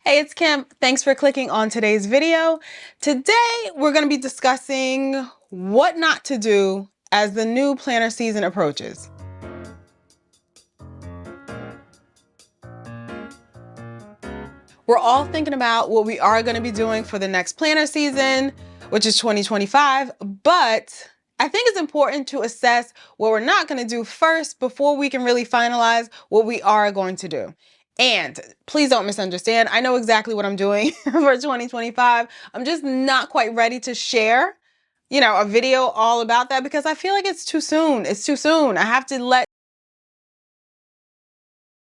Hey, it's Kim. Thanks for clicking on today's video. Today, we're going to be discussing what not to do as the new planner season approaches. We're all thinking about what we are going to be doing for the next planner season, which is 2025, but I think it's important to assess what we're not going to do first before we can really finalize what we are going to do. And please don't misunderstand. I know exactly what I'm doing for 2025. I'm just not quite ready to share, a video all about that because I feel like it's too soon. It's too soon. I have to let.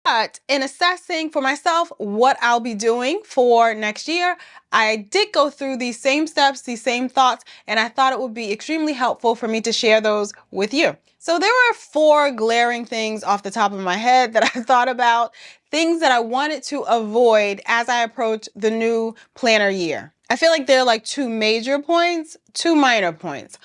But in assessing for myself what I'll be doing for next year, I did go through these same steps, these same thoughts, and I thought it would be extremely helpful for me to share those with you. So there were 4 glaring things off the top of my head that I thought about, things that I wanted to avoid as I approach the new planner year. I feel like there are like 2 major points, 2 minor points.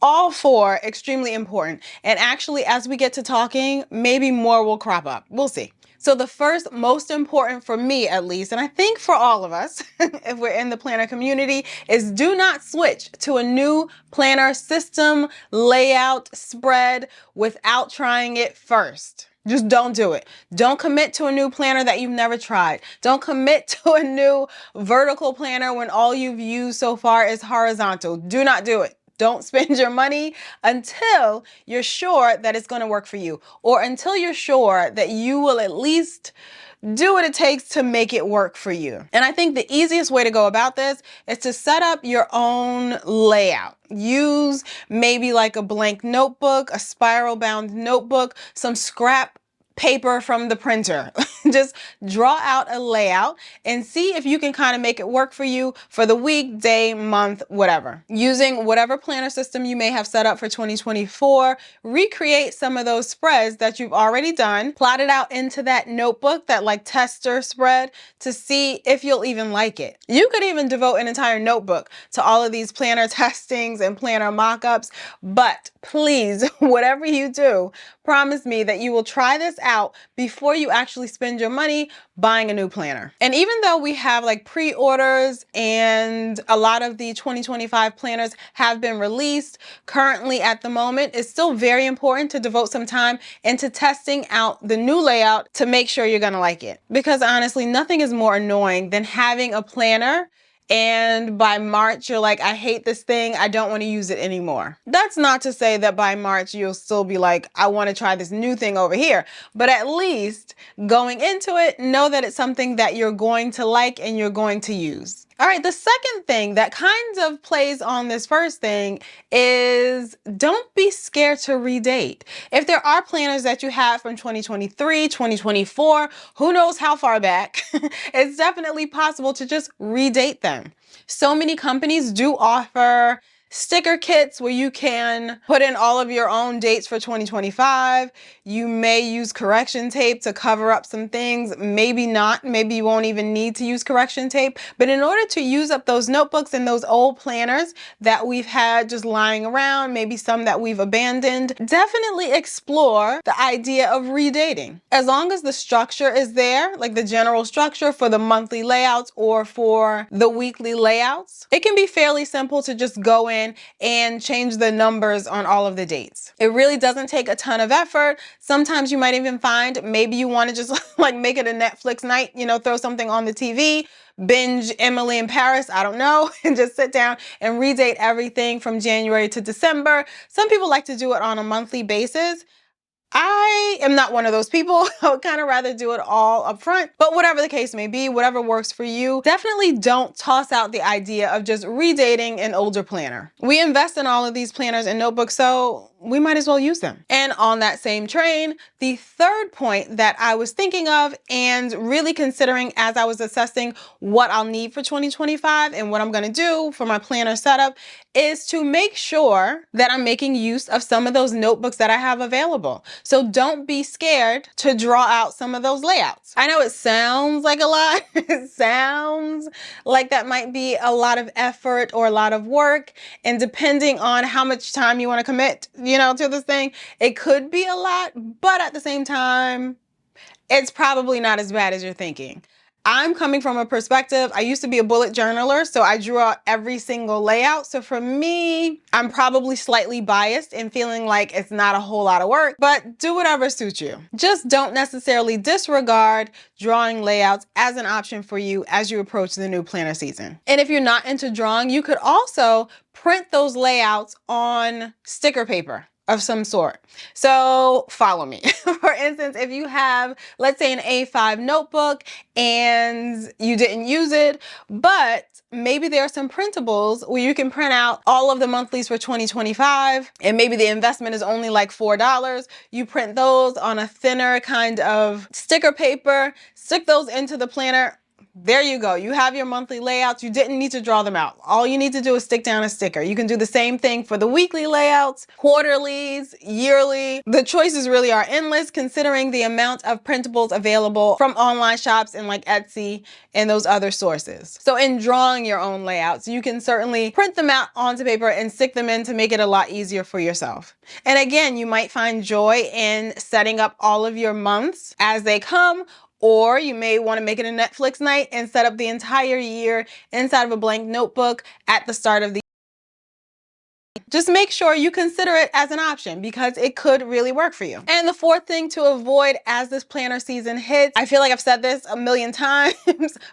All 4 extremely important. And actually, as we get to talking, maybe more will crop up. We'll see. So the first most important for me, at least, and I think for all of us, if we're in the planner community, is do not switch to a new planner system, layout, spread without trying it first. Just don't do it. Don't commit to a new planner that you've never tried. Don't commit to a new vertical planner when all you've used so far is horizontal. Do not do it. Don't spend your money until you're sure that it's going to work for you, or until you're sure that you will at least do what it takes to make it work for you. And I think the easiest way to go about this is to set up your own layout. Use maybe like a blank notebook, a spiral bound notebook, some scrap paper from the printer. Just draw out a layout and see if you can kind of make it work for you for the week, day, month, whatever. Using whatever planner system you may have set up for 2024, recreate some of those spreads that you've already done, plot it out into that notebook, that like tester spread, to see if you'll even like it. You could even devote an entire notebook to all of these planner testings and planner mock-ups, but please, whatever you do, promise me that you will try this out before you actually spend your money buying a new planner. And even though we have like pre-orders and a lot of the 2025 planners have been released currently at the moment, it's still very important to devote some time into testing out the new layout to make sure you're gonna like it. Because honestly, nothing is more annoying than having a planner and by March, you're like, I hate this thing. I don't want to use it anymore. That's not to say that by March, you'll still be like, I want to try this new thing over here. But at least going into it, know that it's something that you're going to like and you're going to use. All right, the second thing that kind of plays on this first thing is don't be scared to redate. If there are planners that you have from 2023, 2024, who knows how far back, it's definitely possible to just redate them. So many companies do offer sticker kits where you can put in all of your own dates for 2025. You may use correction tape to cover up some things. Maybe not. Maybe you won't even need to use correction tape. But in order to use up those notebooks and those old planners that we've had just lying around, maybe some that we've abandoned, definitely explore the idea of redating. As long as the structure is there, like the general structure for the monthly layouts or for the weekly layouts, it can be fairly simple to just go in and change the numbers on all of the dates. It really doesn't take a ton of effort. Sometimes you might even find maybe you want to just like make it a Netflix night, throw something on the TV, binge Emily in Paris, I don't know, and just sit down and redate everything from January to December. Some people like to do it on a monthly basis. I am not one of those people. I would kind of rather do it all up front, but whatever the case may be, whatever works for you, definitely don't toss out the idea of just redating an older planner. We invest in all of these planners and notebooks, so we might as well use them. And on that same train, the third point that I was thinking of and really considering as I was assessing what I'll need for 2025 and what I'm going to do for my planner setup is to make sure that I'm making use of some of those notebooks that I have available. So don't be scared to draw out some of those layouts. I know it sounds like a lot. It sounds like that might be a lot of effort or a lot of work. And depending on how much time you want to commit, to this thing, it could be a lot, but at the same time, it's probably not as bad as you're thinking. I'm coming from a perspective, I used to be a bullet journaler, so I drew out every single layout. So for me, I'm probably slightly biased in feeling like it's not a whole lot of work, but do whatever suits you. Just don't necessarily disregard drawing layouts as an option for you as you approach the new planner season. And if you're not into drawing, you could also print those layouts on sticker paper of some sort. So follow me. For instance, if you have, let's say, an A5 notebook and you didn't use it, but maybe there are some printables where you can print out all of the monthlies for 2025, and maybe the investment is only like $4. You print those on a thinner kind of sticker paper, stick those into the planner. There you go. You have your monthly layouts. You didn't need to draw them out. All you need to do is stick down a sticker. You can do the same thing for the weekly layouts, quarterlies, yearly. The choices really are endless considering the amount of printables available from online shops and like Etsy and those other sources. So in drawing your own layouts, you can certainly print them out onto paper and stick them in to make it a lot easier for yourself. And again, you might find joy in setting up all of your months as they come, or you may want to make it a Netflix night and set up the entire year inside of a blank notebook at the start of the year. Just make sure you consider it as an option because it could really work for you. And the fourth thing to avoid as this planner season hits, I feel like I've said this a million times,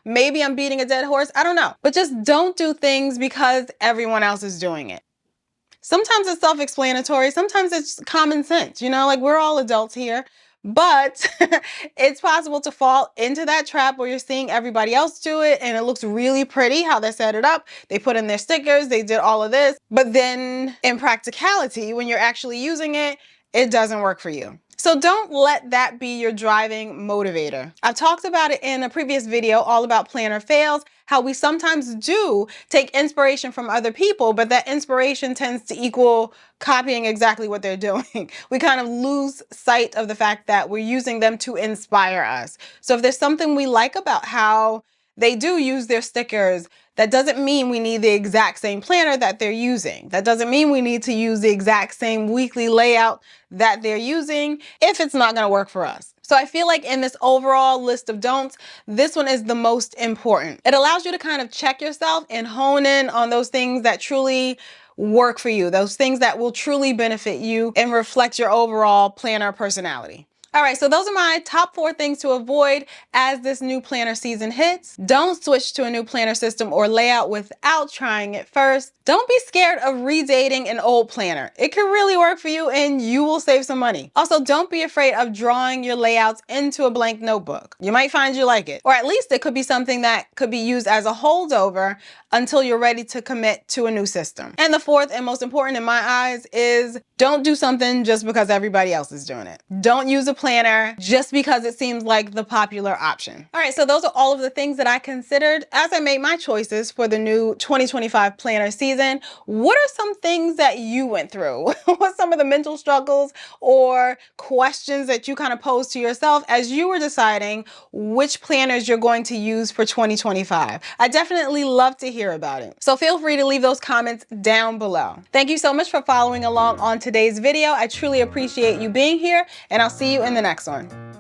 maybe I'm beating a dead horse, I don't know, but just don't do things because everyone else is doing it. Sometimes it's self-explanatory, sometimes it's common sense, you know, like we're all adults here. But it's possible to fall into that trap where you're seeing everybody else do it and it looks really pretty how they set it up. They put in their stickers, they did all of this, but then in practicality, when you're actually using it, it doesn't work for you. So don't let that be your driving motivator. I've talked about it in a previous video all about planner fails, how we sometimes do take inspiration from other people, but that inspiration tends to equal copying exactly what they're doing. We kind of lose sight of the fact that we're using them to inspire us. So if there's something we like about how they do use their stickers, that doesn't mean we need the exact same planner that they're using. That doesn't mean we need to use the exact same weekly layout that they're using if it's not gonna work for us. So I feel like in this overall list of don'ts, this one is the most important. It allows you to kind of check yourself and hone in on those things that truly work for you, those things that will truly benefit you and reflect your overall planner personality. All right, so those are my top 4 things to avoid as this new planner season hits. Don't switch to a new planner system or layout without trying it first. Don't be scared of redating an old planner. It can really work for you and you will save some money. Also, don't be afraid of drawing your layouts into a blank notebook. You might find you like it, or at least it could be something that could be used as a holdover until you're ready to commit to a new system. And the fourth and most important in my eyes is don't do something just because everybody else is doing it. Don't use a planner just because it seems like the popular option. All right, so those are all of the things that I considered as I made my choices for the new 2025 planner season. What are some things that you went through? What some of the mental struggles or questions that you kind of posed to yourself as you were deciding which planners you're going to use for 2025? I definitely love to hear about it. So feel free to leave those comments down below. Thank you so much for following along on today's video. I truly appreciate you being here, and I'll see you in the next one.